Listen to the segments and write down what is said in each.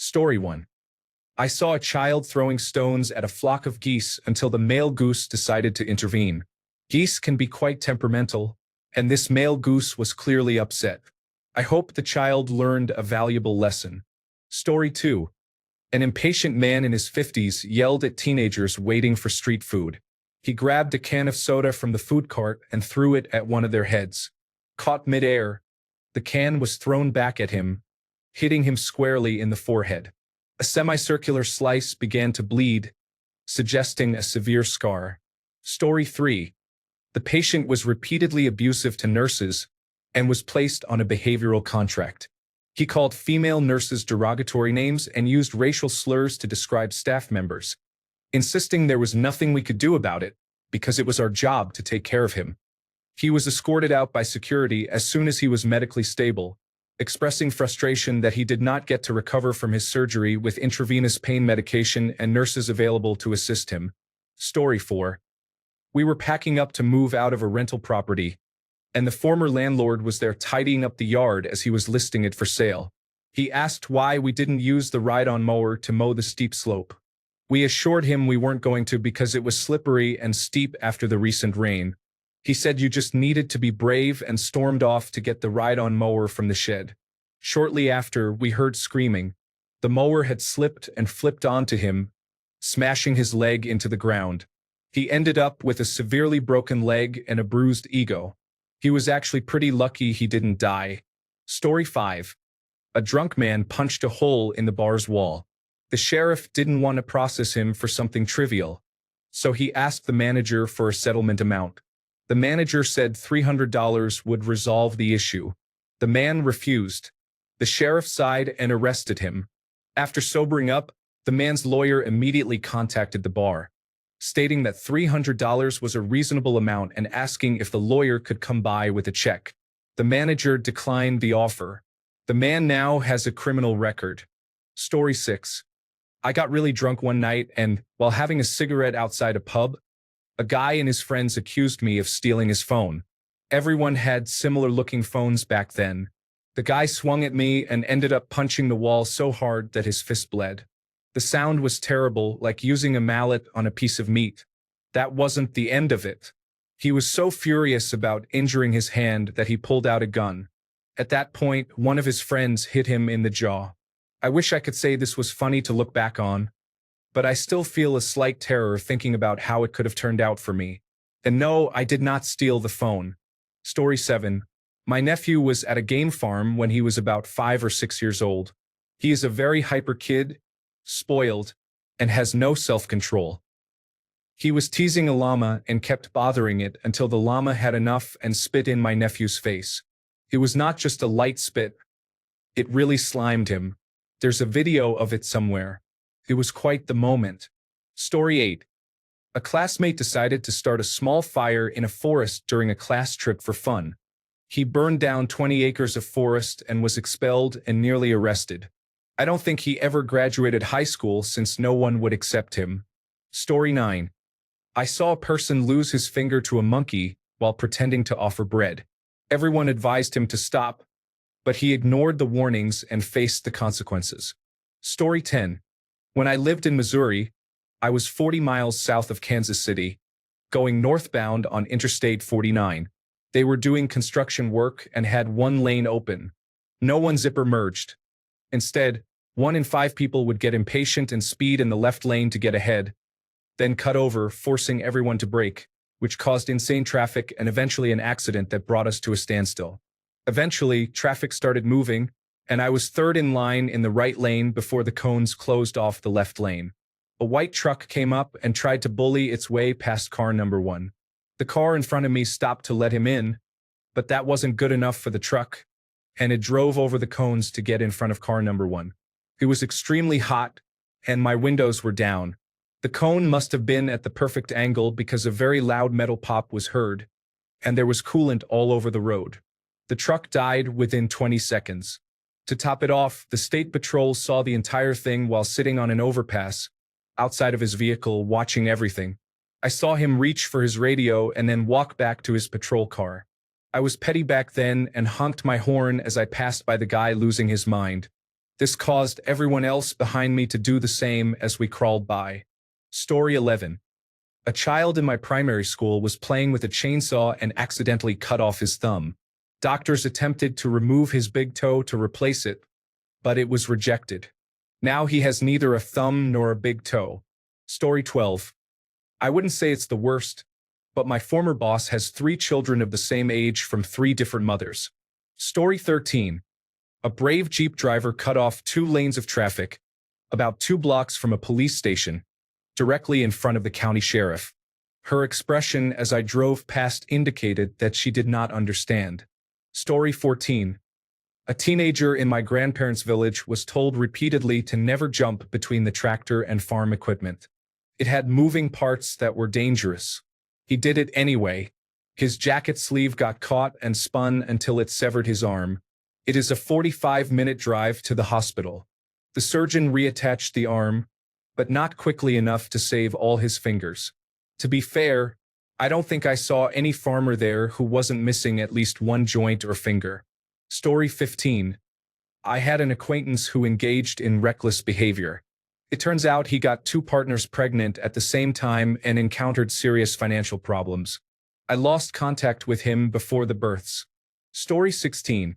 Story 1. I saw a child throwing stones at a flock of geese until the male goose decided to intervene. Geese can be quite temperamental, and this male goose was clearly upset. I hope the child learned a valuable lesson. Story 2. An impatient man in his 50s yelled at teenagers waiting for street food. He grabbed a can of soda from the food cart and threw it at one of their heads. Caught midair, the can was thrown back at him, hitting him squarely in the forehead. A semicircular slice began to bleed, suggesting a severe scar. Story 3. The patient was repeatedly abusive to nurses and was placed on a behavioral contract. He called female nurses derogatory names and used racial slurs to describe staff members, insisting there was nothing we could do about it because it was our job to take care of him. He was escorted out by security as soon as he was medically stable, expressing frustration that he did not get to recover from his surgery with intravenous pain medication and nurses available to assist him. Story 4. We were packing up to move out of a rental property, and the former landlord was there tidying up the yard as he was listing it for sale. He asked why we didn't use the ride-on mower to mow the steep slope. We assured him we weren't going to because it was slippery and steep after the recent rain. He said you just needed to be brave and stormed off to get the ride-on mower from the shed. Shortly after, we heard screaming. The mower had slipped and flipped onto him, smashing his leg into the ground. He ended up with a severely broken leg and a bruised ego. He was actually pretty lucky he didn't die. Story 5. A drunk man punched a hole in the bar's wall. The sheriff didn't want to process him for something trivial, so he asked the manager for a settlement amount. The manager said $300 would resolve the issue. The man refused. The sheriff sighed and arrested him. After sobering up, the man's lawyer immediately contacted the bar, stating that $300 was a reasonable amount and asking if the lawyer could come by with a check. The manager declined the offer. The man now has a criminal record. Story 6. I got really drunk one night and, while having a cigarette outside a pub, a guy and his friends accused me of stealing his phone. Everyone had similar-looking phones back then. The guy swung at me and ended up punching the wall so hard that his fist bled. The sound was terrible, like using a mallet on a piece of meat. That wasn't the end of it. He was so furious about injuring his hand that he pulled out a gun. At that point, one of his friends hit him in the jaw. I wish I could say this was funny to look back on, but I still feel a slight terror thinking about how it could have turned out for me. And no, I did not steal the phone. Story 7. My nephew was at a game farm when he was about 5 or 6 years old. He is a very hyper kid, spoiled, and has no self-control. He was teasing a llama and kept bothering it until the llama had enough and spit in my nephew's face. It was not just a light spit. It really slimed him. There's a video of it somewhere. It was quite the moment. Story 8. A classmate decided to start a small fire in a forest during a class trip for fun. He burned down 20 acres of forest and was expelled and nearly arrested. I don't think he ever graduated high school since no one would accept him. Story 9. I saw a person lose his finger to a monkey while pretending to offer bread. Everyone advised him to stop, but he ignored the warnings and faced the consequences. Story 10. When I lived in Missouri, I was 40 miles south of Kansas City, going northbound on Interstate 49. They were doing construction work and had one lane open. No one zipper merged. Instead, 1 in 5 people would get impatient and speed in the left lane to get ahead, then cut over, forcing everyone to brake, which caused insane traffic and eventually an accident that brought us to a standstill. Eventually, traffic started moving, and I was third in line in the right lane before the cones closed off the left lane. A white truck came up and tried to bully its way past car number 1. The car in front of me stopped to let him in, but that wasn't good enough for the truck, and it drove over the cones to get in front of car number 1. It was extremely hot, and my windows were down. The cone must have been at the perfect angle because a very loud metal pop was heard, and there was coolant all over the road. The truck died within 20 seconds. To top it off, the state patrol saw the entire thing while sitting on an overpass, outside of his vehicle, watching everything. I saw him reach for his radio and then walk back to his patrol car. I was petty back then and honked my horn as I passed by the guy losing his mind. This caused everyone else behind me to do the same as we crawled by. Story 11. A child in my primary school was playing with a chainsaw and accidentally cut off his thumb. Doctors attempted to remove his big toe to replace it, but it was rejected. Now he has neither a thumb nor a big toe. Story 12. I wouldn't say it's the worst, but my former boss has 3 children of the same age from 3 different mothers. Story 13. A brave Jeep driver cut off 2 lanes of traffic, about 2 blocks from a police station, directly in front of the county sheriff. Her expression as I drove past indicated that she did not understand. Story 14. A teenager in my grandparents' village was told repeatedly to never jump between the tractor and farm equipment. It had moving parts that were dangerous. He did it anyway. His jacket sleeve got caught and spun until it severed his arm. It is a 45-minute drive to the hospital. The surgeon reattached the arm, but not quickly enough to save all his fingers. To be fair, I don't think I saw any farmer there who wasn't missing at least one joint or finger. Story 15. I had an acquaintance who engaged in reckless behavior. It turns out he got 2 partners pregnant at the same time and encountered serious financial problems. I lost contact with him before the births. Story 16.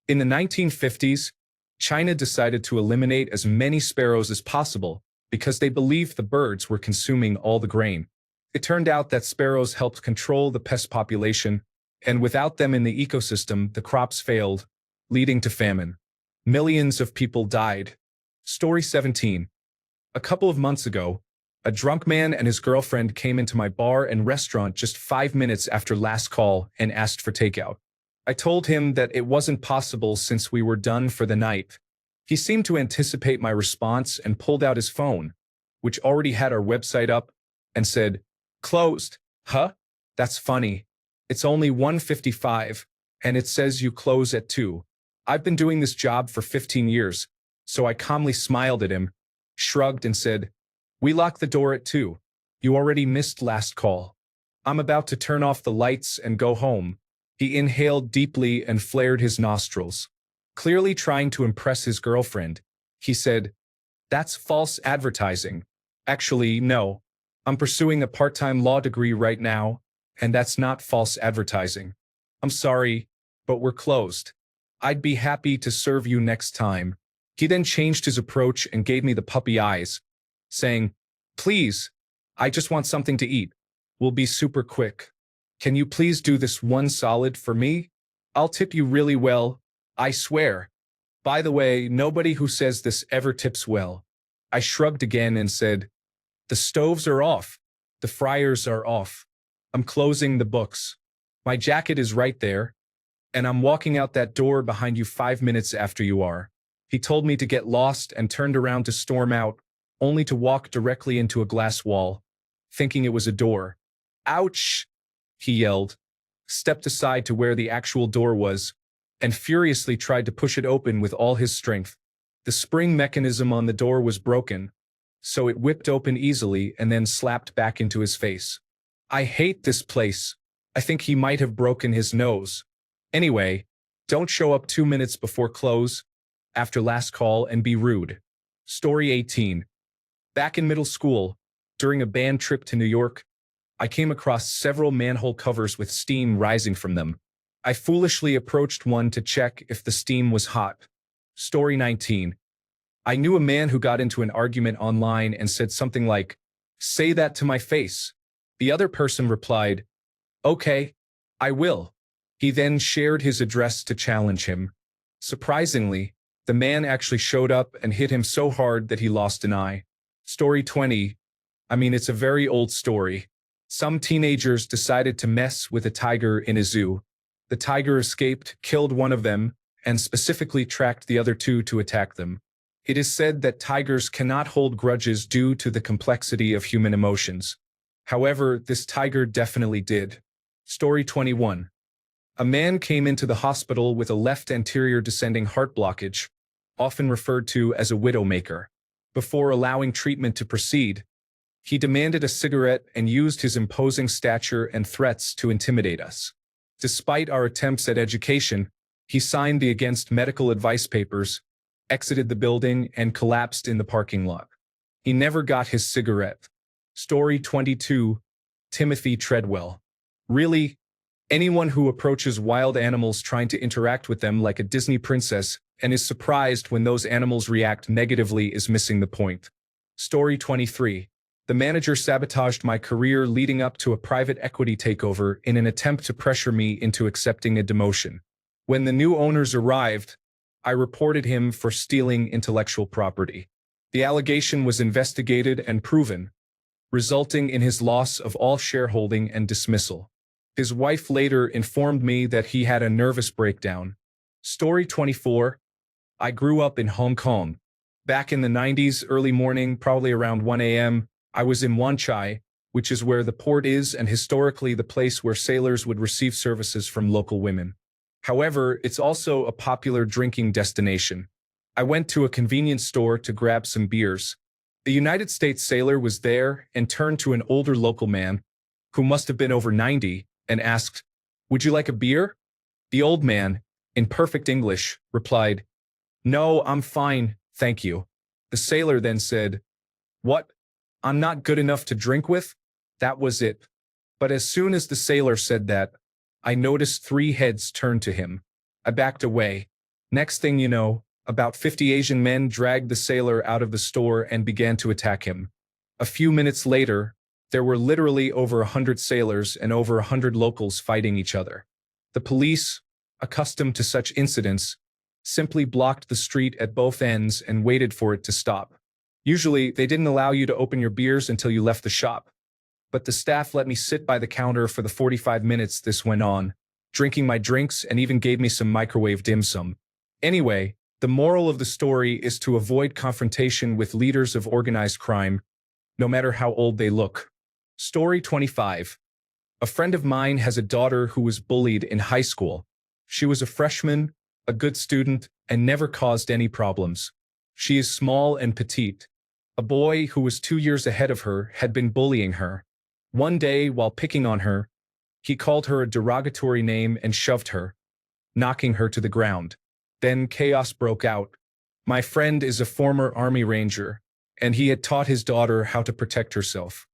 In the 1950s, China decided to eliminate as many sparrows as possible because they believed the birds were consuming all the grain. It turned out that sparrows helped control the pest population, and without them in the ecosystem, the crops failed, leading to famine. Millions of people died. Story 17. A couple of months ago, a drunk man and his girlfriend came into my bar and restaurant just 5 minutes after last call and asked for takeout. I told him that it wasn't possible since we were done for the night. He seemed to anticipate my response and pulled out his phone, which already had our website up, and said, "Closed, huh? That's funny. It's only 1:55, and it says you close at 2. I've been doing this job for 15 years, so I calmly smiled at him, shrugged and said, "We lock the door at 2. You already missed last call. I'm about to turn off the lights and go home." He inhaled deeply and flared his nostrils. Clearly trying to impress his girlfriend, he said, "That's false advertising. Actually, no. I'm pursuing a part-time law degree right now, and that's not false advertising. I'm sorry, but we're closed. I'd be happy to serve you next time." He then changed his approach and gave me the puppy eyes, saying, "Please, I just want something to eat. We'll be super quick. Can you please do this one solid for me? I'll tip you really well, I swear. By the way, nobody who says this ever tips well." I shrugged again and said, "The stoves are off. The fryers are off. I'm closing the books. My jacket is right there, and I'm walking out that door behind you 5 minutes after you are." He told me to get lost and turned around to storm out, only to walk directly into a glass wall, thinking it was a door. "Ouch!" he yelled, stepped aside to where the actual door was, and furiously tried to push it open with all his strength. The spring mechanism on the door was broken, so it whipped open easily and then slapped back into his face. I hate this place. I think he might have broken his nose. Anyway, don't show up 2 minutes before close, after last call, and be rude. Story 18. Back in middle school, during a band trip to New York, I came across several manhole covers with steam rising from them. I foolishly approached one to check if the steam was hot. Story 19. I knew a man who got into an argument online and said something like, "Say that to my face." The other person replied, "Okay, I will." He then shared his address to challenge him. Surprisingly, the man actually showed up and hit him so hard that he lost an eye. Story 20. It's a very old story. Some teenagers decided to mess with a tiger in a zoo. The tiger escaped, killed one of them, and specifically tracked the other 2 to attack them. It is said that tigers cannot hold grudges due to the complexity of human emotions. However, this tiger definitely did. Story 21. A man came into the hospital with a left anterior descending heart blockage, often referred to as a widowmaker. Before allowing treatment to proceed, he demanded a cigarette and used his imposing stature and threats to intimidate us. Despite our attempts at education, he signed the against medical advice papers, exited the building, and collapsed in the parking lot. He never got his cigarette. Story 22. Timothy Treadwell. Really? Anyone who approaches wild animals trying to interact with them like a Disney princess and is surprised when those animals react negatively is missing the point. Story 23. The manager sabotaged my career leading up to a private equity takeover in an attempt to pressure me into accepting a demotion. When the new owners arrived, I reported him for stealing intellectual property. The allegation was investigated and proven, resulting in his loss of all shareholding and dismissal. His wife later informed me that he had a nervous breakdown. Story 24. I grew up in Hong Kong. Back in the 90s, early morning, probably around 1 a.m., I was in Wan Chai, which is where the port is and historically the place where sailors would receive services from local women. However, it's also a popular drinking destination. I went to a convenience store to grab some beers. The United States sailor was there and turned to an older local man, who must have been over 90, and asked, "Would you like a beer?" The old man, in perfect English, replied, "No, I'm fine, thank you." The sailor then said, "What? I'm not good enough to drink with?" That was it. But as soon as the sailor said that, I noticed 3 heads turned to him. I backed away. Next thing you know, about 50 Asian men dragged the sailor out of the store and began to attack him. A few minutes later, there were literally over 100 sailors and over 100 locals fighting each other. The police, accustomed to such incidents, simply blocked the street at both ends and waited for it to stop. Usually, they didn't allow you to open your beers until you left the shop. But the staff let me sit by the counter for the 45 minutes this went on, drinking my drinks and even gave me some microwave dim sum. Anyway, the moral of the story is to avoid confrontation with leaders of organized crime, no matter how old they look. Story 25. A friend of mine has a daughter who was bullied in high school. She was a freshman, a good student, and never caused any problems. She is small and petite. A boy who was 2 years ahead of her had been bullying her. One day, while picking on her, he called her a derogatory name and shoved her, knocking her to the ground. Then chaos broke out. My friend is a former Army Ranger, and he had taught his daughter how to protect herself.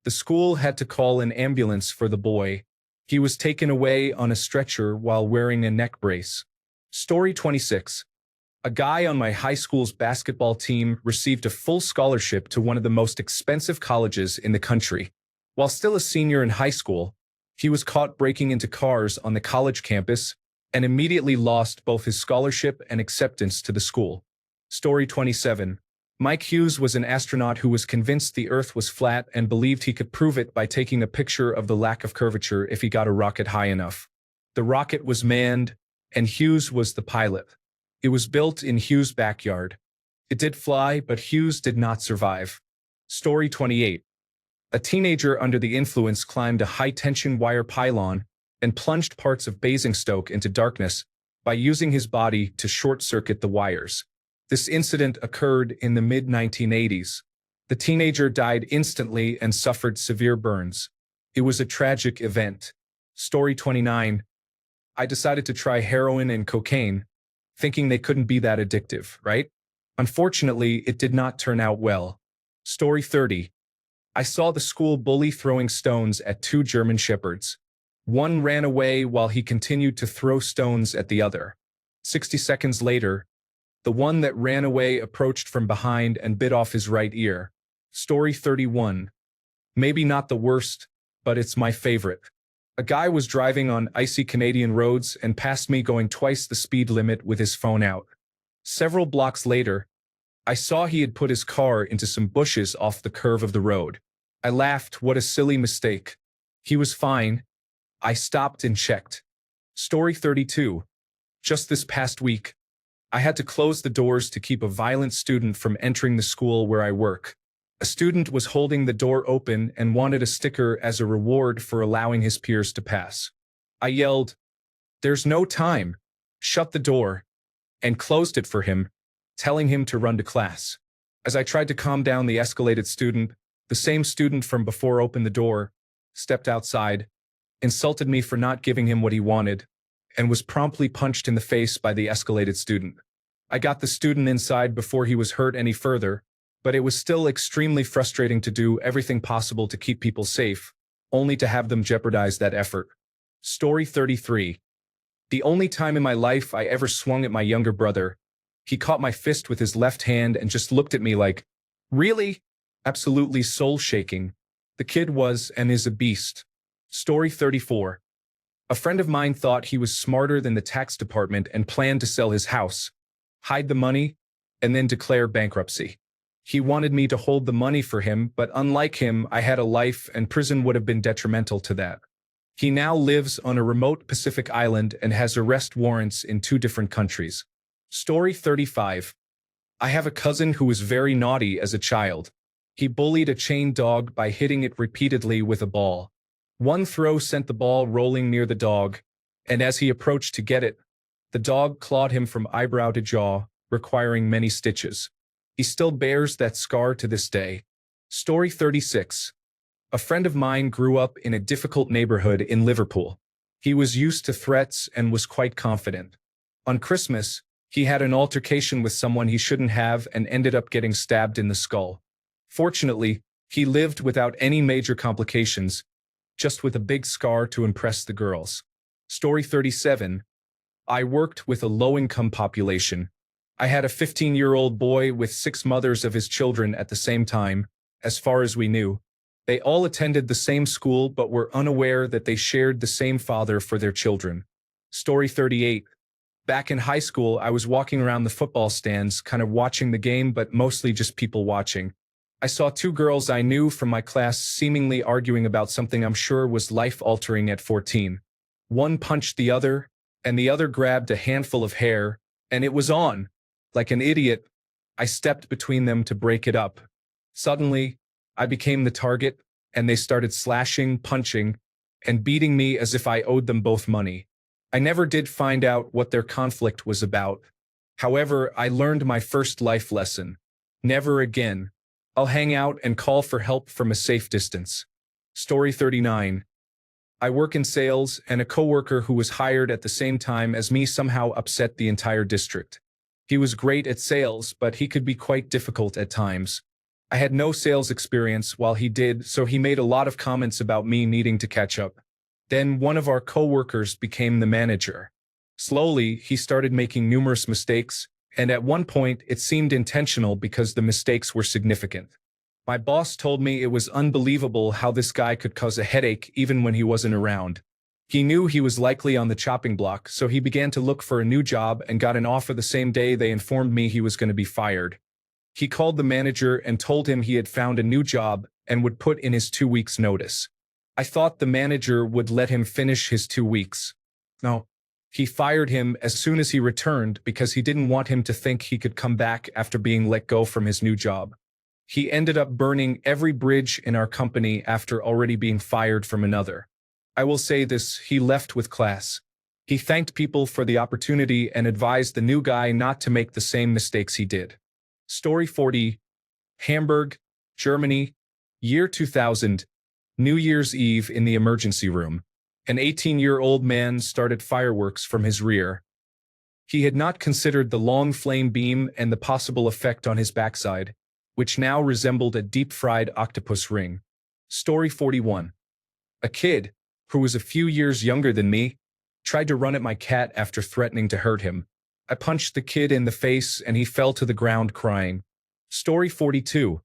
The school had to call an ambulance for the boy. He was taken away on a stretcher while wearing a neck brace. Story 26. A guy on my high school's basketball team received a full scholarship to one of the most expensive colleges in the country. While still a senior in high school, he was caught breaking into cars on the college campus and immediately lost both his scholarship and acceptance to the school. Story 27. Mike Hughes was an astronaut who was convinced the Earth was flat and believed he could prove it by taking a picture of the lack of curvature if he got a rocket high enough. The rocket was manned, and Hughes was the pilot. It was built in Hughes' backyard. It did fly, but Hughes did not survive. Story 28. A teenager under the influence climbed a high-tension wire pylon and plunged parts of Basingstoke into darkness by using his body to short-circuit the wires. This incident occurred in the mid-1980s. The teenager died instantly and suffered severe burns. It was a tragic event. Story 29. I decided to try heroin and cocaine, thinking they couldn't be that addictive, right? Unfortunately, it did not turn out well. Story 30. I saw the school bully throwing stones at 2 German shepherds. One ran away while he continued to throw stones at the other. 60 seconds later, the one that ran away approached from behind and bit off his right ear. Story 31. Maybe not the worst, but it's my favorite. A guy was driving on icy Canadian roads and passed me going twice the speed limit with his phone out. Several blocks later, I saw he had put his car into some bushes off the curve of the road. I laughed, what a silly mistake. He was fine. I stopped and checked. Story 32. Just this past week, I had to close the doors to keep a violent student from entering the school where I work. A student was holding the door open and wanted a sticker as a reward for allowing his peers to pass. I yelled, "There's no time. Shut the door," and closed it for him, telling him to run to class. As I tried to calm down the escalated student, the same student from before opened the door, stepped outside, insulted me for not giving him what he wanted, and was promptly punched in the face by the escalated student. I got the student inside before he was hurt any further, but it was still extremely frustrating to do everything possible to keep people safe, only to have them jeopardize that effort. Story 33. The only time in my life I ever swung at my younger brother, he caught my fist with his left hand and just looked at me like, "Really?" Absolutely soul-shaking. The kid was and is a beast. Story 34. A friend of mine thought he was smarter than the tax department and planned to sell his house, hide the money, and then declare bankruptcy. He wanted me to hold the money for him, but unlike him, I had a life and prison would have been detrimental to that. He now lives on a remote Pacific island and has arrest warrants in 2 different countries. Story 35. I have a cousin who was very naughty as a child. He bullied a chained dog by hitting it repeatedly with a ball. One throw sent the ball rolling near the dog, and as he approached to get it, the dog clawed him from eyebrow to jaw, requiring many stitches. He still bears that scar to this day. Story 36. A friend of mine grew up in a difficult neighborhood in Liverpool. He was used to threats and was quite confident. On Christmas, he had an altercation with someone he shouldn't have and ended up getting stabbed in the skull. Fortunately, he lived without any major complications, just with a big scar to impress the girls. Story 37. I worked with a low-income population. I had a 15-year-old boy with 6 mothers of his children at the same time, as far as we knew. They all attended the same school but were unaware that they shared the same father for their children. Story 38. Back in high school, I was walking around the football stands, kind of watching the game, but mostly just people watching. I saw 2 girls I knew from my class seemingly arguing about something I'm sure was life-altering at 14. One punched the other, and the other grabbed a handful of hair, and it was on. Like an idiot, I stepped between them to break it up. Suddenly, I became the target, and they started slashing, punching, and beating me as if I owed them both money. I never did find out what their conflict was about. However, I learned my first life lesson. Never again. I'll hang out and call for help from a safe distance. Story 39. I work in sales, and a coworker who was hired at the same time as me somehow upset the entire district. He was great at sales, but he could be quite difficult at times. I had no sales experience while he did, so he made a lot of comments about me needing to catch up. Then one of our coworkers became the manager. Slowly, he started making numerous mistakes, and at one point it seemed intentional because the mistakes were significant. My boss told me it was unbelievable how this guy could cause a headache even when he wasn't around. He knew he was likely on the chopping block, so he began to look for a new job and got an offer the same day they informed me he was going to be fired. He called the manager and told him he had found a new job and would put in his 2 weeks' notice. I thought the manager would let him finish his 2 weeks. No. He fired him as soon as he returned because he didn't want him to think he could come back after being let go from his new job. He ended up burning every bridge in our company after already being fired from another. I will say this, he left with class. He thanked people for the opportunity and advised the new guy not to make the same mistakes he did. Story 40. Hamburg, Germany, year 2000, New Year's Eve in the emergency room. An 18-year-old man started fireworks from his rear. He had not considered the long flame beam and the possible effect on his backside, which now resembled a deep-fried octopus ring. Story 41. A kid, who was a few years younger than me, tried to run at my cat after threatening to hurt him. I punched the kid in the face and he fell to the ground crying. Story 42.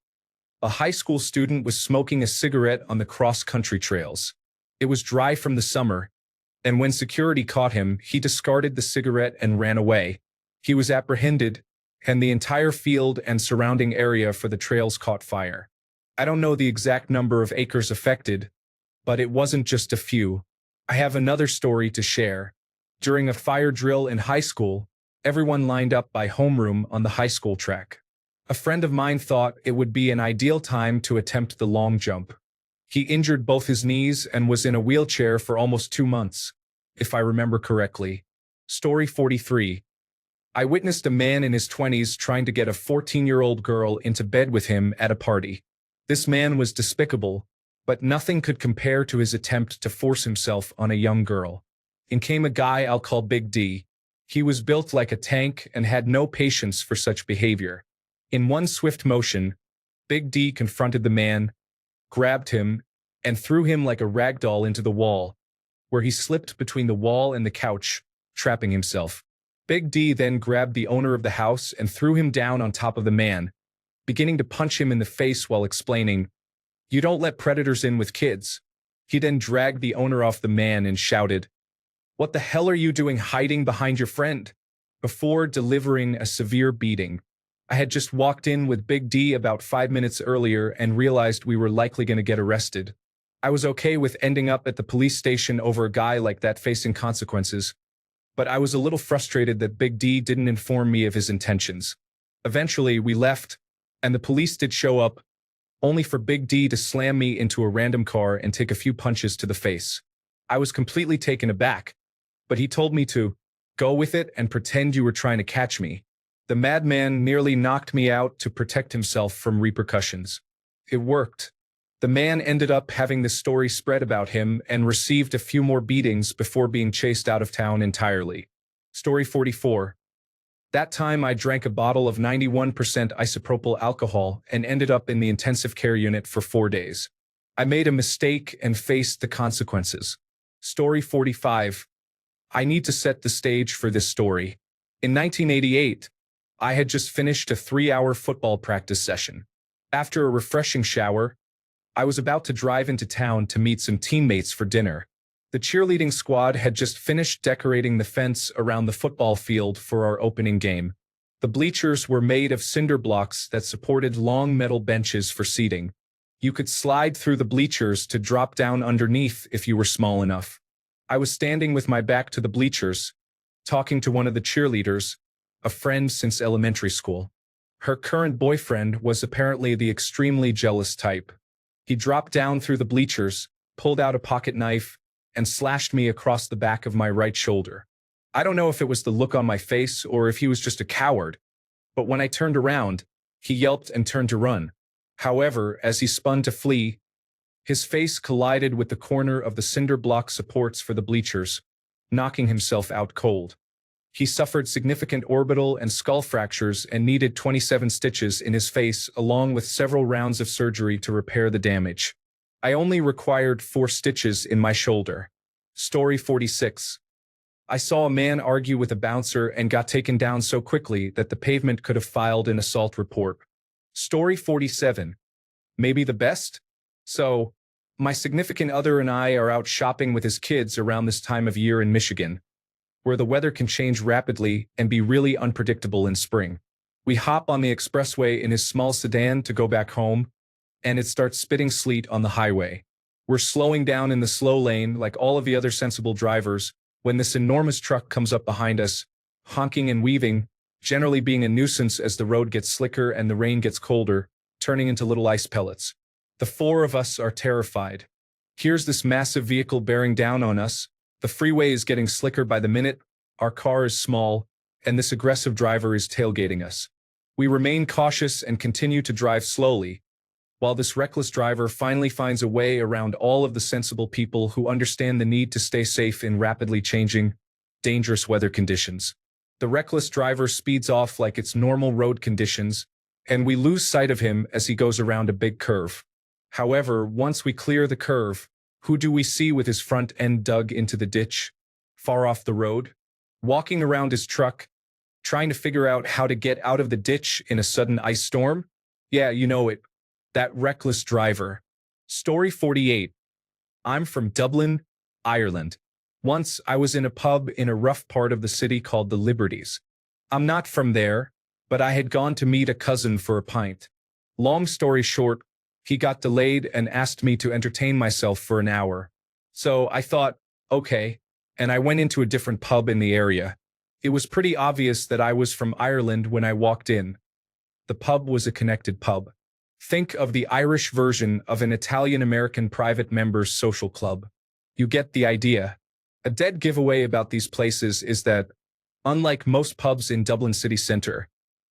A high school student was smoking a cigarette on the cross-country trails. It was dry from the summer, and when security caught him, he discarded the cigarette and ran away. He was apprehended, and the entire field and surrounding area for the trails caught fire. I don't know the exact number of acres affected, but it wasn't just a few. I have another story to share. During a fire drill in high school, everyone lined up by homeroom on the high school track. A friend of mine thought it would be an ideal time to attempt the long jump. He injured both his knees and was in a wheelchair for almost 2 months, if I remember correctly. Story 43. I witnessed a man in his 20s trying to get a 14-year-old girl into bed with him at a party. This man was despicable, but nothing could compare to his attempt to force himself on a young girl. In came a guy I'll call Big D. He was built like a tank and had no patience for such behavior. In one swift motion, Big D confronted the man, grabbed him, and threw him like a rag doll into the wall, where he slipped between the wall and the couch, trapping himself. Big D then grabbed the owner of the house and threw him down on top of the man, beginning to punch him in the face while explaining, "You don't let predators in with kids." He then dragged the owner off the man and shouted, "What the hell are you doing hiding behind your friend?" Before delivering a severe beating. I had just walked in with Big D about 5 minutes earlier and realized we were likely going to get arrested. I was okay with ending up at the police station over a guy like that facing consequences, but I was a little frustrated that Big D didn't inform me of his intentions. Eventually, we left, and the police did show up, only for Big D to slam me into a random car and take a few punches to the face. I was completely taken aback, but he told me to go with it and pretend you were trying to catch me. The madman nearly knocked me out to protect himself from repercussions. It worked. The man ended up having the story spread about him and received a few more beatings before being chased out of town entirely. Story 44. That time I drank a bottle of 91% isopropyl alcohol and ended up in the intensive care unit for 4 days. I made a mistake and faced the consequences. Story 45. I need to set the stage for this story. In 1988, I had just finished a 3-hour football practice session. After a refreshing shower, I was about to drive into town to meet some teammates for dinner. The cheerleading squad had just finished decorating the fence around the football field for our opening game. The bleachers were made of cinder blocks that supported long metal benches for seating. You could slide through the bleachers to drop down underneath if you were small enough. I was standing with my back to the bleachers, talking to one of the cheerleaders, a friend since elementary school. Her current boyfriend was apparently the extremely jealous type. He dropped down through the bleachers, pulled out a pocket knife, and slashed me across the back of my right shoulder. I don't know if it was the look on my face or if he was just a coward, but when I turned around, he yelped and turned to run. However, as he spun to flee, his face collided with the corner of the cinder block supports for the bleachers, knocking himself out cold. He suffered significant orbital and skull fractures and needed 27 stitches in his face along with several rounds of surgery to repair the damage. I only required 4 stitches in my shoulder. Story 46. I saw a man argue with a bouncer and got taken down so quickly that the pavement could have filed an assault report. Story 47. Maybe the best? So, my significant other and I are out shopping with his kids around this time of year in Michigan, where the weather can change rapidly and be really unpredictable in spring. We hop on the expressway in his small sedan to go back home, and it starts spitting sleet on the highway. We're slowing down in the slow lane like all of the other sensible drivers when this enormous truck comes up behind us, honking and weaving, generally being a nuisance as the road gets slicker and the rain gets colder, turning into little ice pellets. The 4 of us are terrified. Here's this massive vehicle bearing down on us. The freeway is getting slicker by the minute, our car is small, and this aggressive driver is tailgating us. We remain cautious and continue to drive slowly, while this reckless driver finally finds a way around all of the sensible people who understand the need to stay safe in rapidly changing, dangerous weather conditions. The reckless driver speeds off like it's normal road conditions, and we lose sight of him as he goes around a big curve. However, once we clear the curve, who do we see with his front end dug into the ditch, far off the road? Walking around his truck, trying to figure out how to get out of the ditch in a sudden ice storm? Yeah, you know it. That reckless driver. Story 48. I'm from Dublin, Ireland. Once I was in a pub in a rough part of the city called the Liberties. I'm not from there, but I had gone to meet a cousin for a pint. Long story short, he got delayed and asked me to entertain myself for an hour. So I thought, okay, and I went into a different pub in the area. It was pretty obvious that I was from Ireland when I walked in. The pub was a connected pub. Think of the Irish version of an Italian-American private members social club. You get the idea. A dead giveaway about these places is that, unlike most pubs in Dublin city centre,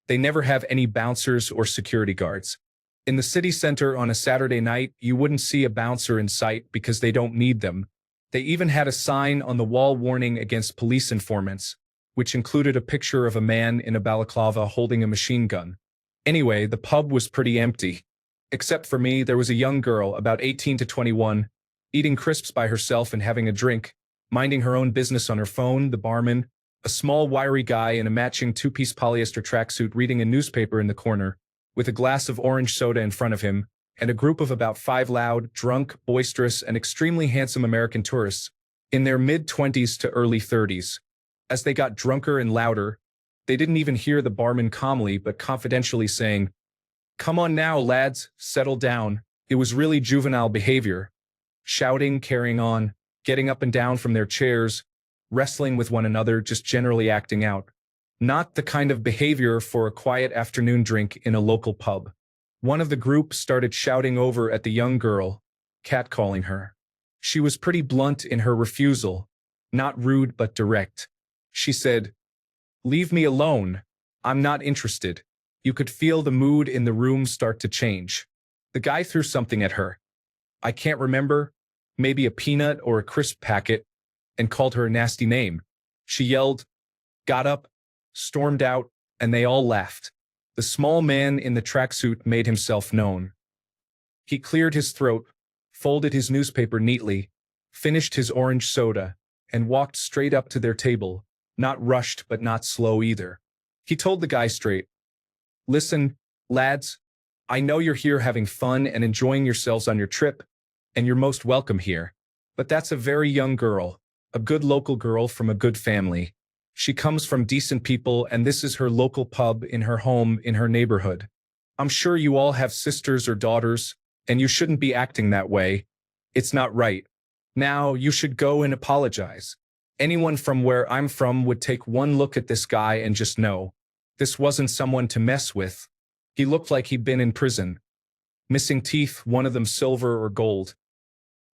they never have any bouncers or security guards. In the city center on a Saturday night, you wouldn't see a bouncer in sight because they don't need them. They even had a sign on the wall warning against police informants. which included a picture of a man in a balaclava holding a machine gun. Anyway, the pub was pretty empty. Except for me, there was a young girl, about 18 to 21, eating crisps by herself and having a drink, minding her own business on her phone, the barman, a small wiry guy in a matching two-piece polyester tracksuit reading a newspaper in the corner, with a glass of orange soda in front of him, and a group of about 5 loud, drunk, boisterous, and extremely handsome American tourists, in their mid-20s to early 30s. As they got drunker and louder, they didn't even hear the barman calmly but confidentially saying, "Come on now, lads, settle down." It was really juvenile behavior. Shouting, carrying on, getting up and down from their chairs, wrestling with one another, just generally acting out. Not the kind of behavior for a quiet afternoon drink in a local pub. One of the group started shouting over at the young girl, catcalling her. She was pretty blunt in her refusal, not rude but direct. She said, "Leave me alone. I'm not interested." You could feel the mood in the room start to change. The guy threw something at her. I can't remember, maybe a peanut or a crisp packet, and called her a nasty name. She yelled, got up, stormed out, and they all laughed. The small man in the tracksuit made himself known. He cleared his throat, folded his newspaper neatly, finished his orange soda, and walked straight up to their table, not rushed but not slow either. He told the guy straight, "Listen, lads, I know you're here having fun and enjoying yourselves on your trip, and you're most welcome here. But that's a very young girl, a good local girl from a good family. She comes from decent people, and this is her local pub in her home in her neighborhood. I'm sure you all have sisters or daughters, and you shouldn't be acting that way. It's not right. Now, you should go and apologize. Anyone from where I'm from would take one look at this guy and just know. This wasn't someone to mess with. He looked like he'd been in prison. Missing teeth, one of them silver or gold.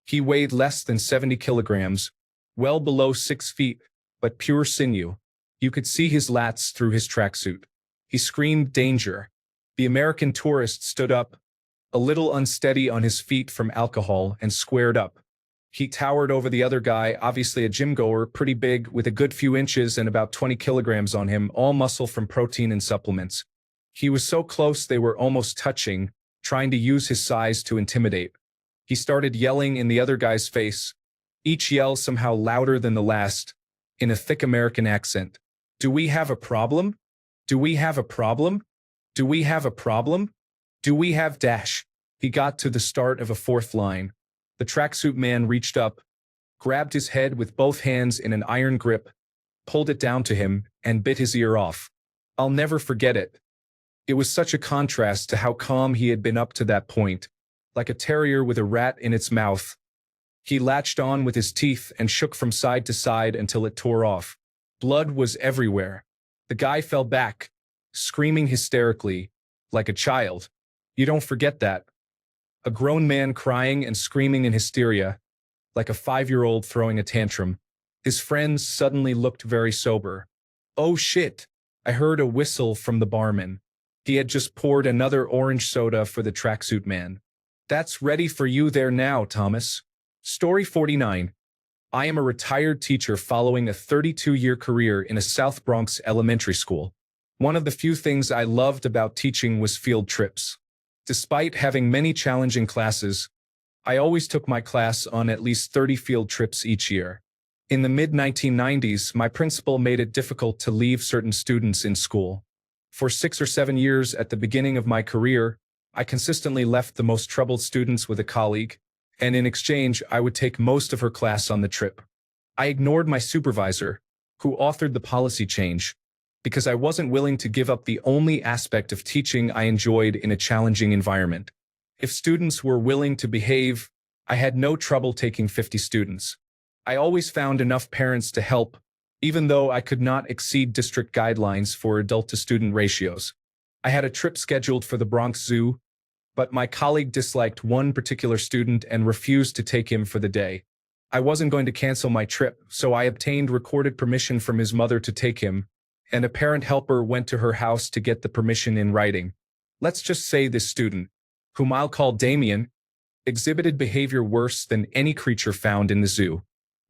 He weighed less than 70 kilograms, well below 6 feet, but pure sinew. You could see his lats through his tracksuit. He screamed danger. The American tourist stood up, a little unsteady on his feet from alcohol, and squared up. He towered over the other guy, obviously a gym-goer, pretty big, with a good few inches and about 20 kilograms on him, all muscle from protein and supplements. He was so close they were almost touching, trying to use his size to intimidate. He started yelling in the other guy's face, each yell somehow louder than the last, in a thick American accent. "Do we have a problem? Do we have a problem? Do we have a problem? Do we have dash?" He got to the start of a fourth line. The tracksuit man reached up, grabbed his head with both hands in an iron grip, pulled it down to him, and bit his ear off. I'll never forget it. It was such a contrast to how calm he had been up to that point, like a terrier with a rat in its mouth. He latched on with his teeth and shook from side to side until it tore off. Blood was everywhere. The guy fell back, screaming hysterically, like a child. You don't forget that. A grown man crying and screaming in hysteria, like a 5-year-old throwing a tantrum. His friends suddenly looked very sober. Oh shit! I heard a whistle from the barman. He had just poured another orange soda for the tracksuit man. That's ready for you there now, Thomas. Story 49. I am a retired teacher following a 32-year career in a South Bronx elementary school. One of the few things I loved about teaching was field trips. Despite having many challenging classes, I always took my class on at least 30 field trips each year. In the mid-1990s, my principal made it difficult to leave certain students in school. For 6 or 7 years at the beginning of my career, I consistently left the most troubled students with a colleague, and in exchange, I would take most of her class on the trip. I ignored my supervisor, who authored the policy change, because I wasn't willing to give up the only aspect of teaching I enjoyed in a challenging environment. If students were willing to behave, I had no trouble taking 50 students. I always found enough parents to help, even though I could not exceed district guidelines for adult-to-student ratios. I had a trip scheduled for the Bronx Zoo, but my colleague disliked one particular student and refused to take him for the day. I wasn't going to cancel my trip, so I obtained recorded permission from his mother to take him, and a parent helper went to her house to get the permission in writing. Let's just say this student, whom I'll call Damien, exhibited behavior worse than any creature found in the zoo.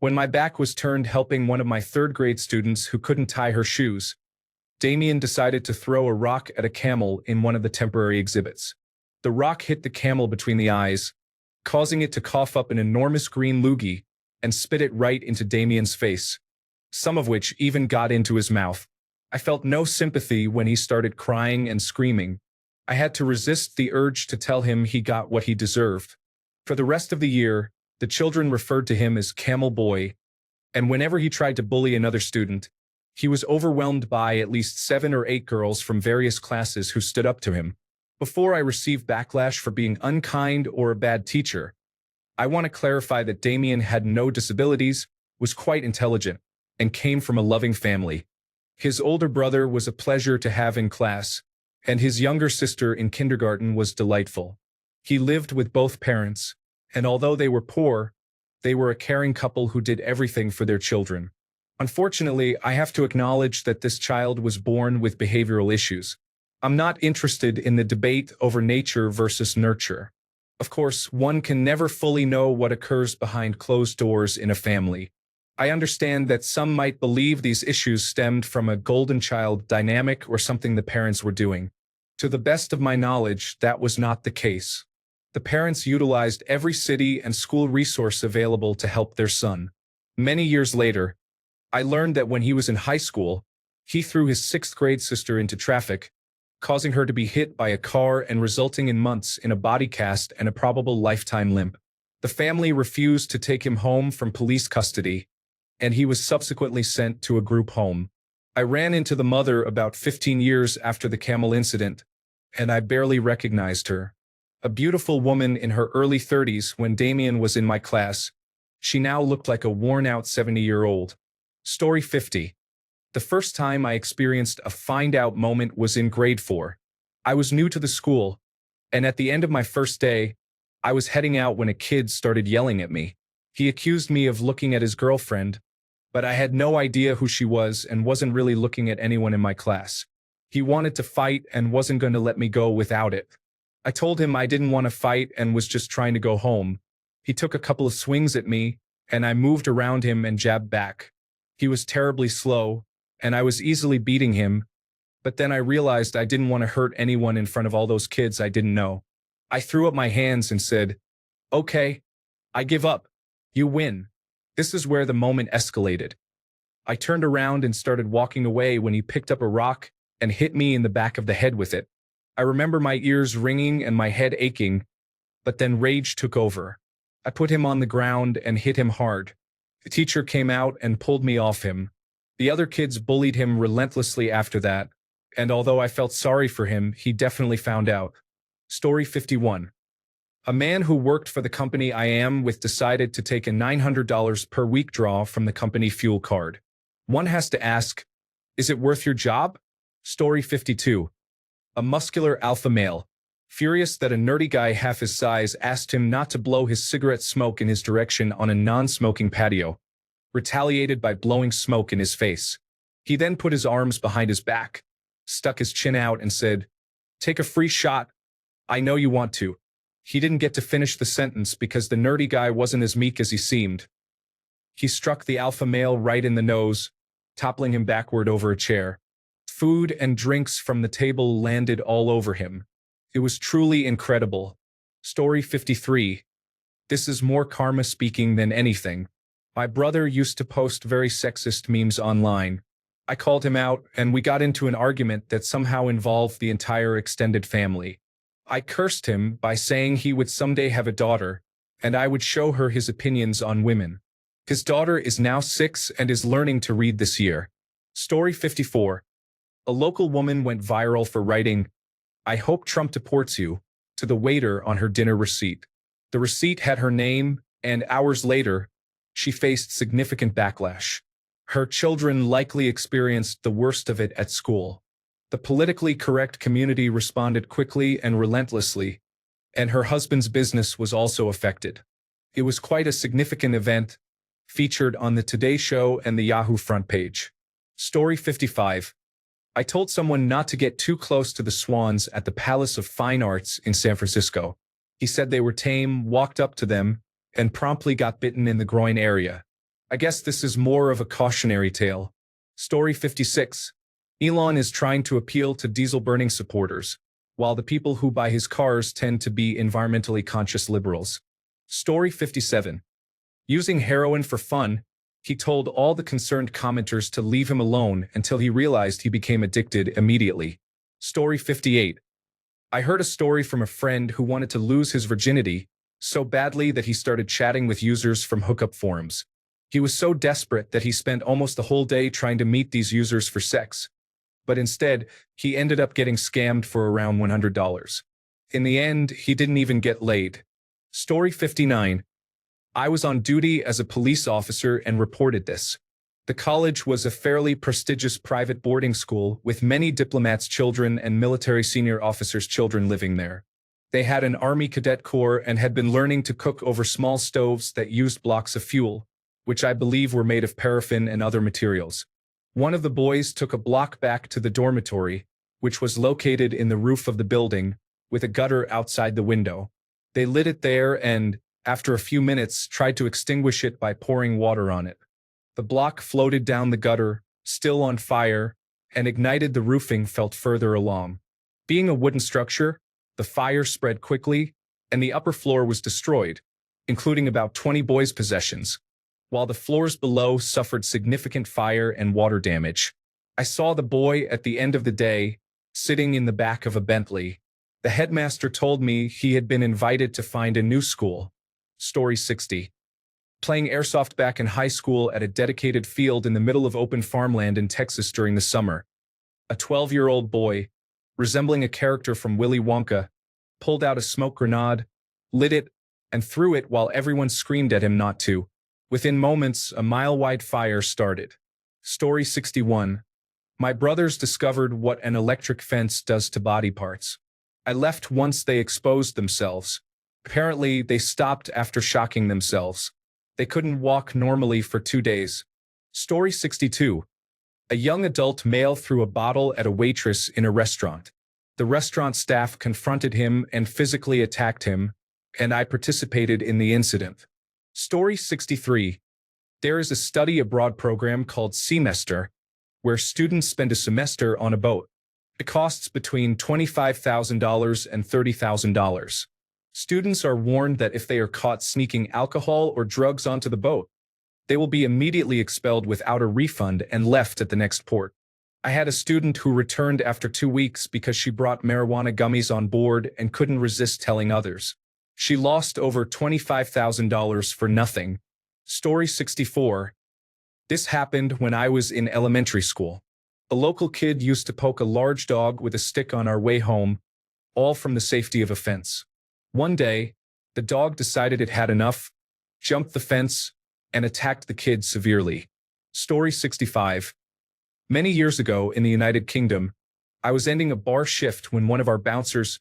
When my back was turned helping one of my third-grade students who couldn't tie her shoes, Damien decided to throw a rock at a camel in one of the temporary exhibits. The rock hit the camel between the eyes, causing it to cough up an enormous green loogie and spit it right into Damien's face, some of which even got into his mouth. I felt no sympathy when he started crying and screaming. I had to resist the urge to tell him he got what he deserved. For the rest of the year, the children referred to him as Camel Boy, and whenever he tried to bully another student, he was overwhelmed by at least 7 or 8 girls from various classes who stood up to him. Before I received backlash for being unkind or a bad teacher, I want to clarify that Damien had no disabilities, was quite intelligent, and came from a loving family. His older brother was a pleasure to have in class, and his younger sister in kindergarten was delightful. He lived with both parents, and although they were poor, they were a caring couple who did everything for their children. Unfortunately, I have to acknowledge that this child was born with behavioral issues. I'm not interested in the debate over nature versus nurture. Of course, one can never fully know what occurs behind closed doors in a family. I understand that some might believe these issues stemmed from a golden child dynamic or something the parents were doing. To the best of my knowledge, that was not the case. The parents utilized every city and school resource available to help their son. Many years later, I learned that when he was in high school, he threw his 6th-grade sister into traffic, causing her to be hit by a car and resulting in months in a body cast and a probable lifetime limp. The family refused to take him home from police custody, and he was subsequently sent to a group home. I ran into the mother about 15 years after the camel incident, and I barely recognized her. A beautiful woman in her early 30s when Damien was in my class, she now looked like a worn-out 70-year-old. Story 50. The first time I experienced a find-out moment was in grade 4. I was new to the school, and at the end of my first day, I was heading out when a kid started yelling at me. He accused me of looking at his girlfriend, but I had no idea who she was and wasn't really looking at anyone in my class. He wanted to fight and wasn't going to let me go without it. I told him I didn't want to fight and was just trying to go home. He took a couple of swings at me, and I moved around him and jabbed back. He was terribly slow, and I was easily beating him, but then I realized I didn't want to hurt anyone in front of all those kids I didn't know. I threw up my hands and said, "Okay, I give up. You win." This is where the moment escalated. I turned around and started walking away when he picked up a rock and hit me in the back of the head with it. I remember my ears ringing and my head aching, but then rage took over. I put him on the ground and hit him hard. The teacher came out and pulled me off him. The other kids bullied him relentlessly after that, and although I felt sorry for him, he definitely found out. Story 51. A man who worked for the company I am with decided to take a $900 per week draw from the company fuel card. One has to ask, is it worth your job? Story 52. A muscular alpha male, furious that a nerdy guy half his size asked him not to blow his cigarette smoke in his direction on a non-smoking patio, retaliated by blowing smoke in his face. He then put his arms behind his back, stuck his chin out and said, "Take a free shot. I know you want to." He didn't get to finish the sentence because the nerdy guy wasn't as meek as he seemed. He struck the alpha male right in the nose, toppling him backward over a chair. Food and drinks from the table landed all over him. It was truly incredible. Story 53. This is more karma speaking than anything. My brother used to post very sexist memes online. I called him out, and we got into an argument that somehow involved the entire extended family. I cursed him by saying he would someday have a daughter, and I would show her his opinions on women. His daughter is now 6 and is learning to read this year. Story 54. A local woman went viral for writing, "I hope Trump deports you," to the waiter on her dinner receipt. The receipt had her name, and hours later, she faced significant backlash. Her children likely experienced the worst of it at school. The politically correct community responded quickly and relentlessly, and her husband's business was also affected. It was quite a significant event, featured on the Today Show and the Yahoo front page. Story 55. I told someone not to get too close to the swans at the Palace of Fine Arts in San Francisco. He said they were tame, walked up to them, and promptly got bitten in the groin area. I guess this is more of a cautionary tale. Story 56. Elon is trying to appeal to diesel-burning supporters, while the people who buy his cars tend to be environmentally conscious liberals. Story 57. Using heroin for fun, he told all the concerned commenters to leave him alone until he realized he became addicted immediately. Story 58. I heard a story from a friend who wanted to lose his virginity so badly that he started chatting with users from hookup forums. He was so desperate that he spent almost the whole day trying to meet these users for sex. But instead, he ended up getting scammed for around $100. In the end, he didn't even get laid. Story 59. I was on duty as a police officer and reported this. The college was a fairly prestigious private boarding school with many diplomats' children and military senior officers' children living there. They had an Army cadet corps and had been learning to cook over small stoves that used blocks of fuel, which I believe were made of paraffin and other materials. One of the boys took a block back to the dormitory, which was located in the roof of the building, with a gutter outside the window. They lit it there and, after a few minutes, tried to extinguish it by pouring water on it. The block floated down the gutter, still on fire, and ignited the roofing felt further along. Being a wooden structure, the fire spread quickly, and the upper floor was destroyed, including about 20 boys' possessions, while the floors below suffered significant fire and water damage. I saw the boy at the end of the day, sitting in the back of a Bentley. The headmaster told me he had been invited to find a new school. Story 60. Playing airsoft back in high school at a dedicated field in the middle of open farmland in Texas during the summer. A 12-year-old boy, resembling a character from Willy Wonka, pulled out a smoke grenade, lit it, and threw it while everyone screamed at him not to. Within moments, a mile-wide fire started. Story 61. My brothers discovered what an electric fence does to body parts. I left once they exposed themselves. Apparently, they stopped after shocking themselves. They couldn't walk normally for 2 days. Story 62. A young adult male threw a bottle at a waitress in a restaurant. The restaurant staff confronted him and physically attacked him, and I participated in the incident. Story 63. There is a study abroad program called Semester, where students spend a semester on a boat. It costs between $25,000 and $30,000. Students are warned that if they are caught sneaking alcohol or drugs onto the boat, they will be immediately expelled without a refund and left at the next port. I had a student who returned after 2 weeks because she brought marijuana gummies on board and couldn't resist telling others. She lost over $25,000 for nothing. Story 64. This happened when I was in elementary school. A local kid used to poke a large dog with a stick on our way home, all from the safety of a fence. One day, the dog decided it had enough, jumped the fence, and attacked the kid severely. Story 65. Many years ago in the United Kingdom, I was ending a bar shift when one of our bouncers,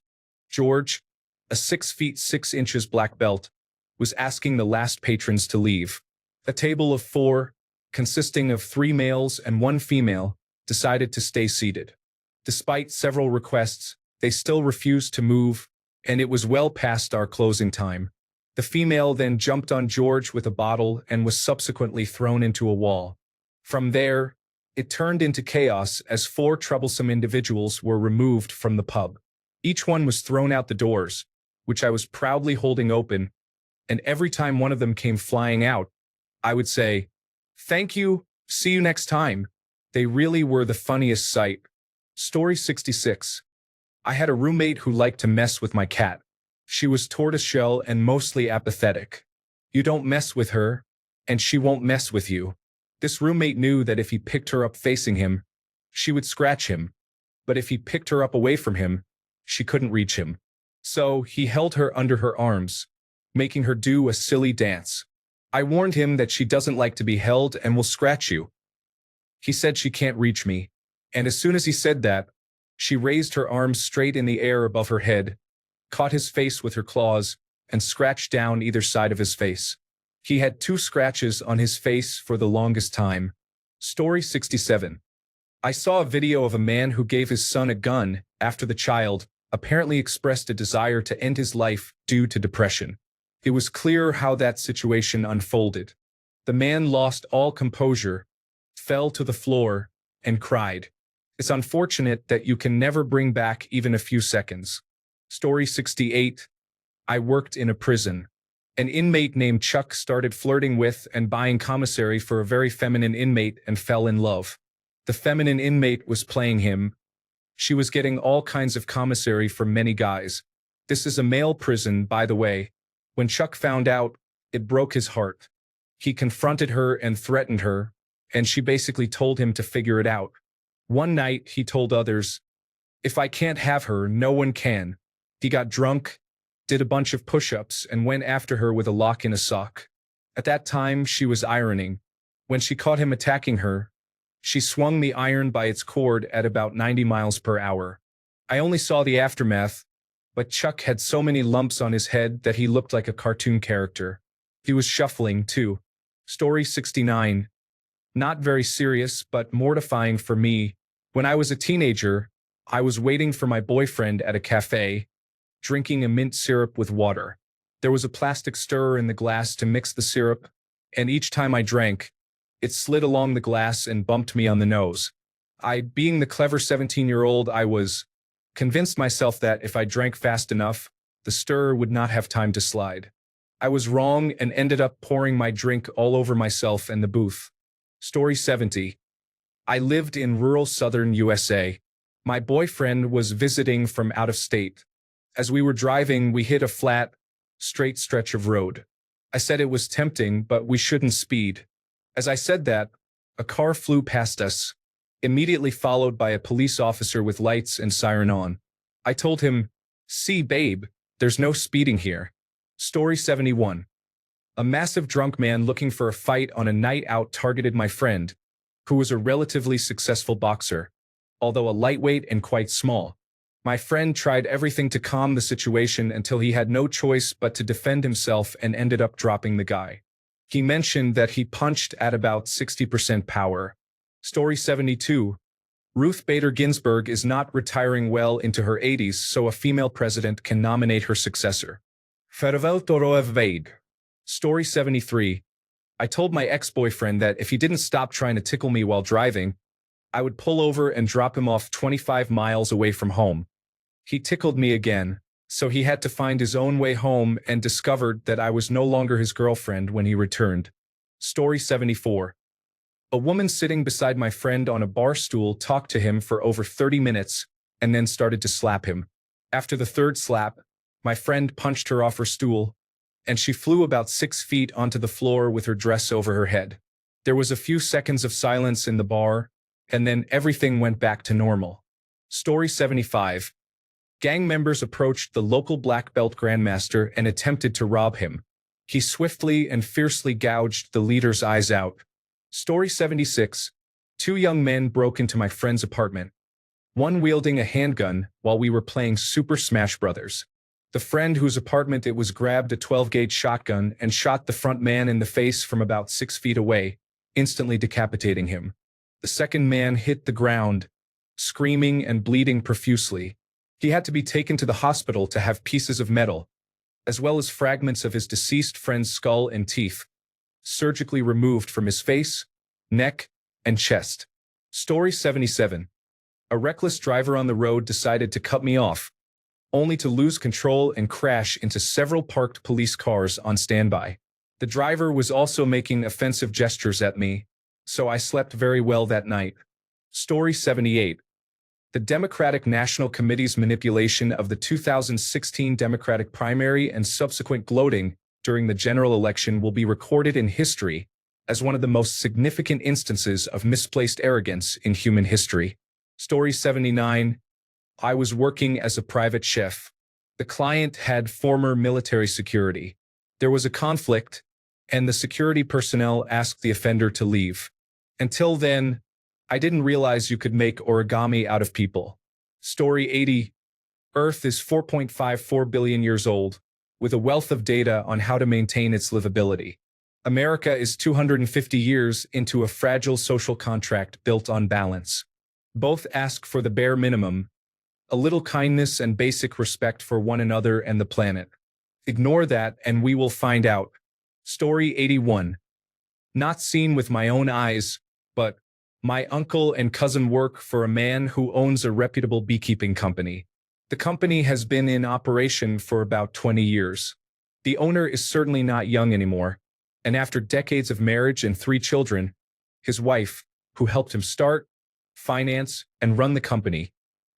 George, a 6 feet 6 inches black belt, was asking the last patrons to leave. A table of 4, consisting of 3 males and 1 female, decided to stay seated. Despite several requests, they still refused to move, and it was well past our closing time. The female then jumped on George with a bottle and was subsequently thrown into a wall. From there, it turned into chaos as 4 troublesome individuals were removed from the pub. Each one was thrown out the doors, which I was proudly holding open, and every time one of them came flying out, I would say, "Thank you, see you next time." They really were the funniest sight. Story 66. I had a roommate who liked to mess with my cat. She was tortoiseshell and mostly apathetic. You don't mess with her, and she won't mess with you. This roommate knew that if he picked her up facing him, she would scratch him, but if he picked her up away from him, she couldn't reach him. So he held her under her arms, making her do a silly dance. I warned him that she doesn't like to be held and will scratch you. He said she can't reach me, and as soon as he said that, she raised her arms straight in the air above her head, caught his face with her claws, and scratched down either side of his face. He had 2 scratches on his face for the longest time. Story 67. I saw a video of a man who gave his son a gun after the child apparently expressed a desire to end his life due to depression. It was clear how that situation unfolded. The man lost all composure, fell to the floor, and cried. It's unfortunate that you can never bring back even a few seconds. Story 68. I worked in a prison. An inmate named Chuck started flirting with and buying commissary for a very feminine inmate and fell in love. The feminine inmate was playing him. She was getting all kinds of commissary from many guys. This is a male prison, by the way. When Chuck found out, it broke his heart. He confronted her and threatened her, and she basically told him to figure it out. One night, he told others, "If I can't have her, no one can." He got drunk, did a bunch of push-ups, and went after her with a lock in a sock. At that time, she was ironing. When she caught him attacking her, she swung the iron by its cord at about 90 miles per hour. I only saw the aftermath, but Chuck had so many lumps on his head that he looked like a cartoon character. He was shuffling, too. Story 69. Not very serious, but mortifying for me. When I was a teenager, I was waiting for my boyfriend at a cafe, drinking a mint syrup with water. There was a plastic stirrer in the glass to mix the syrup, and each time I drank, it slid along the glass and bumped me on the nose. Being the clever 17-year-old I was, convinced myself that if I drank fast enough, the stirrer would not have time to slide. I was wrong and ended up pouring my drink all over myself and the booth. Story 70. I lived in rural southern USA. My boyfriend was visiting from out of state. As we were driving, we hit a flat, straight stretch of road. I said it was tempting, but we shouldn't speed. As I said that, a car flew past us, immediately followed by a police officer with lights and siren on. I told him, "See, babe, there's no speeding here." Story 71. A massive drunk man looking for a fight on a night out targeted my friend, who was a relatively successful boxer, although a lightweight and quite small. My friend tried everything to calm the situation until he had no choice but to defend himself and ended up dropping the guy. He mentioned that he punched at about 60% power. Story 72. Ruth Bader Ginsburg is not retiring well into her 80s, so a female president can nominate her successor. Farewell Toroev Vague. Story 73. I told my ex-boyfriend that if he didn't stop trying to tickle me while driving, I would pull over and drop him off 25 miles away from home. He tickled me again, so he had to find his own way home and discovered that I was no longer his girlfriend when he returned. Story 74. A woman sitting beside my friend on a bar stool talked to him for over 30 minutes and then started to slap him. After the third slap, my friend punched her off her stool, and she flew about 6 feet onto the floor with her dress over her head. There was a few seconds of silence in the bar, and then everything went back to normal. Story 75. Gang members approached the local black belt grandmaster and attempted to rob him. He swiftly and fiercely gouged the leader's eyes out. Story 76. 2 young men broke into my friend's apartment, one wielding a handgun while we were playing Super Smash Bros. The friend whose apartment it was grabbed a 12-gauge shotgun and shot the front man in the face from about 6 feet away, instantly decapitating him. The second man hit the ground, screaming and bleeding profusely. He had to be taken to the hospital to have pieces of metal, as well as fragments of his deceased friend's skull and teeth, surgically removed from his face, neck, and chest. Story 77. A reckless driver on the road decided to cut me off, only to lose control and crash into several parked police cars on standby. The driver was also making offensive gestures at me, so I slept very well that night. Story 78. The Democratic National Committee's manipulation of the 2016 Democratic primary and subsequent gloating during the general election will be recorded in history as one of the most significant instances of misplaced arrogance in human history. Story 79. I was working as a private chef. The client had former military security. There was a conflict, and the security personnel asked the offender to leave. Until then, I didn't realize you could make origami out of people. Story 80. Earth is 4.54 billion years old, with a wealth of data on how to maintain its livability. America is 250 years into a fragile social contract built on balance. Both ask for the bare minimum, a little kindness and basic respect for one another and the planet. Ignore that and we will find out. Story 81. Not seen with my own eyes, but my uncle and cousin work for a man who owns a reputable beekeeping company. The company has been in operation for about 20 years. The owner is certainly not young anymore, and after decades of marriage and 3 children, his wife, who helped him start, finance, and run the company,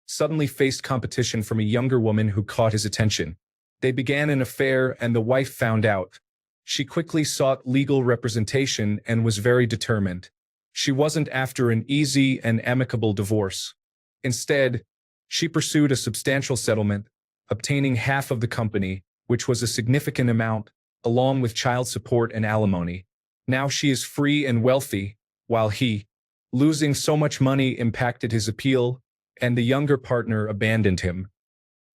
suddenly faced competition from a younger woman who caught his attention. They began an affair and the wife found out. She quickly sought legal representation and was very determined. She wasn't after an easy and amicable divorce. Instead, she pursued a substantial settlement, obtaining half of the company, which was a significant amount, along with child support and alimony. Now she is free and wealthy, while he, losing so much money, impacted his appeal, and the younger partner abandoned him.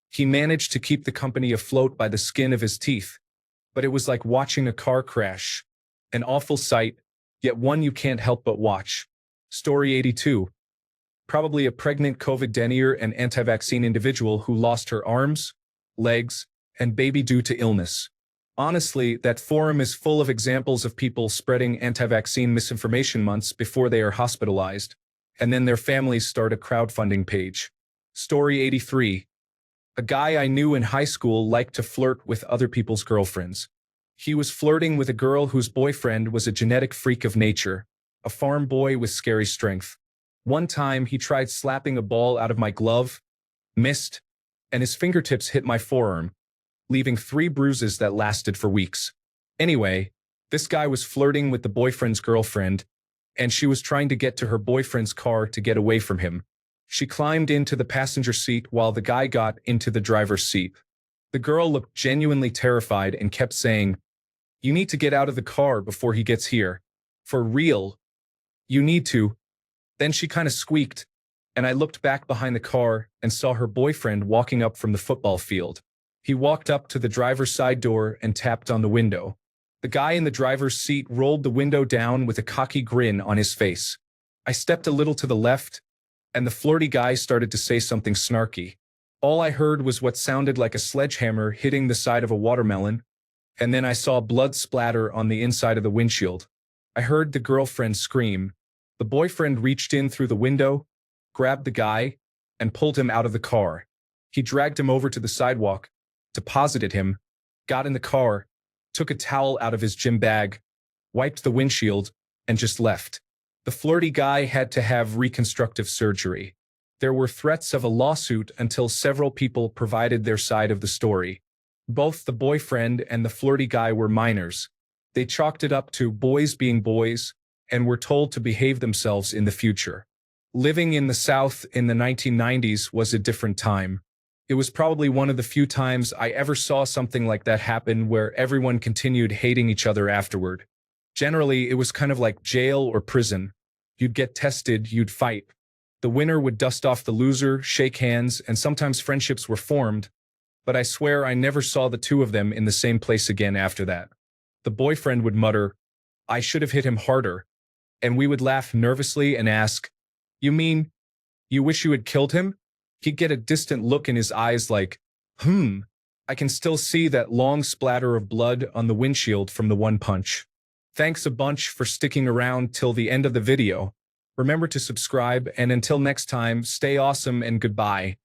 He managed to keep the company afloat by the skin of his teeth, but it was like watching a car crash. An awful sight, yet one you can't help but watch. Story 82. Probably a pregnant COVID denier and anti-vaccine individual who lost her arms, legs, and baby due to illness. Honestly, that forum is full of examples of people spreading anti-vaccine misinformation months before they are hospitalized, and then their families start a crowdfunding page. Story 83. A guy I knew in high school liked to flirt with other people's girlfriends. He was flirting with a girl whose boyfriend was a genetic freak of nature, a farm boy with scary strength. One time he tried slapping a ball out of my glove, missed, and his fingertips hit my forearm, leaving 3 bruises that lasted for weeks. Anyway, this guy was flirting with the boyfriend's girlfriend, and she was trying to get to her boyfriend's car to get away from him. She climbed into the passenger seat while the guy got into the driver's seat. The girl looked genuinely terrified and kept saying, "You need to get out of the car before he gets here. For real. You need to." Then she kind of squeaked, and I looked back behind the car and saw her boyfriend walking up from the football field. He walked up to the driver's side door and tapped on the window. The guy in the driver's seat rolled the window down with a cocky grin on his face. I stepped a little to the left, and the flirty guy started to say something snarky. All I heard was what sounded like a sledgehammer hitting the side of a watermelon, and then I saw blood splatter on the inside of the windshield. I heard the girlfriend scream. The boyfriend reached in through the window, grabbed the guy, and pulled him out of the car. He dragged him over to the sidewalk, deposited him, got in the car, took a towel out of his gym bag, wiped the windshield, and just left. The flirty guy had to have reconstructive surgery. There were threats of a lawsuit until several people provided their side of the story. Both the boyfriend and the flirty guy were minors. They chalked it up to boys being boys and were told to behave themselves in the future. Living in the South in the 1990s was a different time. It was probably one of the few times I ever saw something like that happen where everyone continued hating each other afterward. Generally, it was kind of like jail or prison. You'd get tested, you'd fight. The winner would dust off the loser, shake hands, and sometimes friendships were formed, but I swear I never saw the two of them in the same place again after that. The boyfriend would mutter, "I should have hit him harder," and we would laugh nervously and ask, "You mean, you wish you had killed him?" He'd get a distant look in his eyes like, I can still see that long splatter of blood on the windshield from the one punch. Thanks a bunch for sticking around till the end of the video. Remember to subscribe, and until next time, stay awesome and goodbye.